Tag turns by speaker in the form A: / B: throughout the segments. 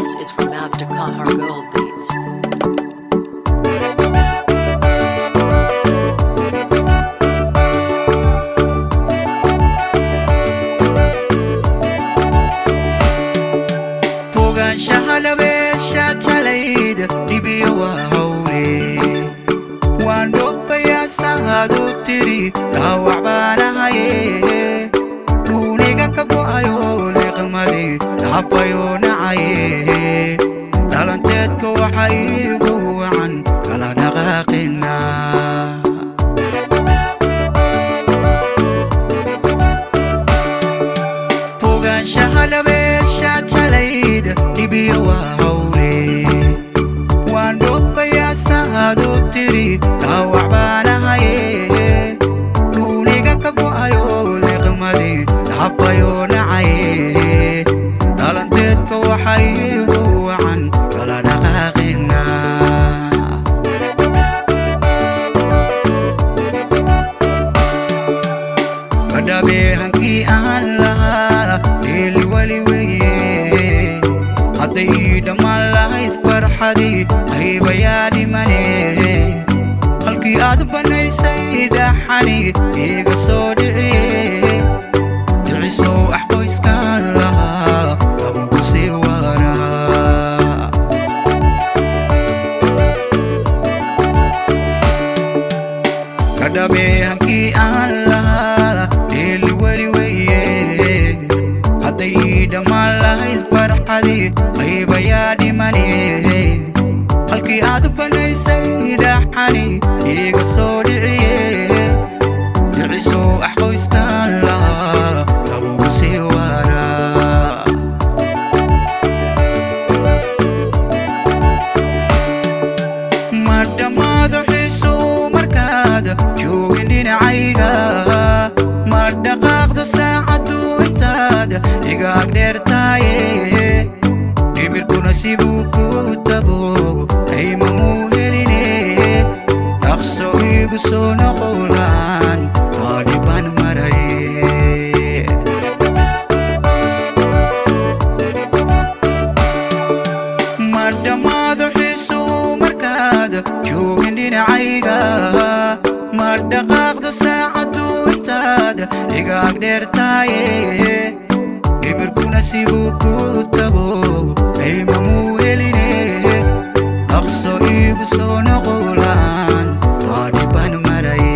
A: This is from Abdukahar Gold Beats.
B: tiri dhaawac baan ahaye duuniga ka go'ayo liqmadi dhabayo nacaye dhalanteedka waxa iigu wacan kala dhaqaaqina fogaanshaha dhabeesha jalayd dhibiyo waa hawle waan dhoobayaa saado tiri dhaawac baan ahaye dhabayo nacaye dhalanteedka waxa iigu wacan kala dhaqaaqina kadhabeehankii aan lahaa dheeli weli weye hadday dhammaan lahayd farxadii qaybayaa dhimane halkii aad banaysay dhaxani iiga soo dhiciye أحقويسكان لها أبوكو سيوانا كدابيهانكي آن لها ديلي ولي ويه حتى يدمان لها فرحدي غيبا يا ديماني halkii aad banaysay dhaxani iiga soo dhiciye dhiciso axqoyskaan lahaa abugu sii waraa ma dhammaado xiiso markaad joogin dhinacayga ma dhaqaaqdo saacaddu intaad iga agdheertaaye dhimirkuna sibuu ku tabo haymamuu heline dhaqso iigu soo noqolaan qaadhibaan maraye ma dhammaado xiiso markaad joogin dhinacayga ma dhaqaaqdo saacaddu intaad iga agdheertaaye dhimirkuna sibuu ku tabo haymamuu heline dhaqso iigu soo noqolaan qaadhibaan maraye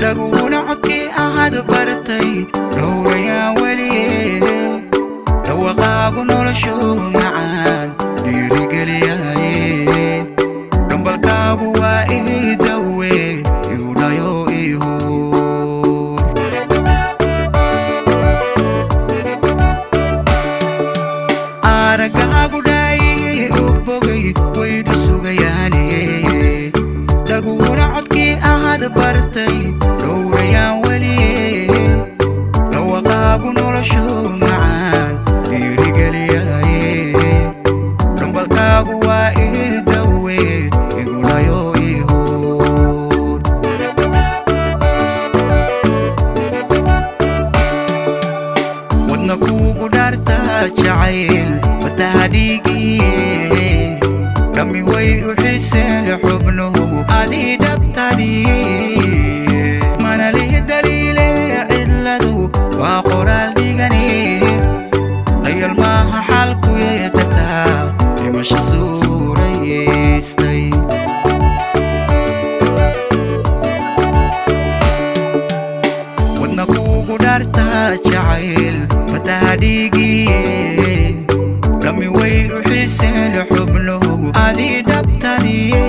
B: laguna codkii ahaad bartay dhowrayaan weliye dhawaqaagu noloshu macaan dhiirigeliyaye dhambalkaagu waa ii dawe iu dhayo ihuur aragaagu dhaayi u bogay waydu sugayaane laguna codkii ahaad bartay dhowrayaan weliye dhawaqaagu noloshu macaan dhiirigeliyaye dhambalkaagu waa ii dawe igu dhayo ihuur wadna kuugu dhaartaa jacayl wataha dhiigiye dhammi way u xiiseen xubnuhu adii dhabtadii mana lihi daliile cidladu waa qoraal dhigani dayal maaha xalku yeetartaa dhimasho suuraystay wadna kuugu dhaartaa jacayl wataha dhiigiye dhammi way u xiiseen xubnuhu adii dhabtadii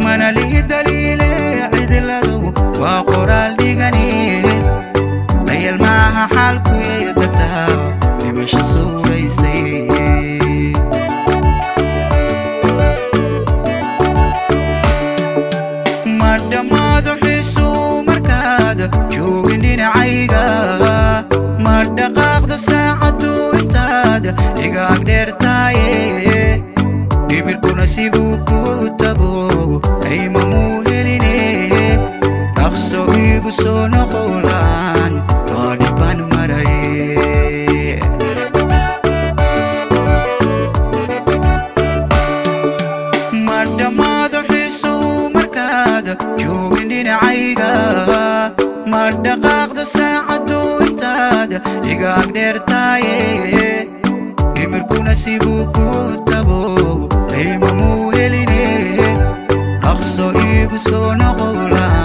B: mana lihi daliile cidladu waa qoraal dhigani dayal maaha xalku yeetartaa dhimasho suuraystay igu soo noqolaan dooni baan maray ma dhamaado xiiso markaada joogin dhinacayga ma dhaqaaqdo saacadu intaada igaag dheertaaye dhimirkuna sibuu ku tabo layma muu heline dhaqso igu soo noqolaan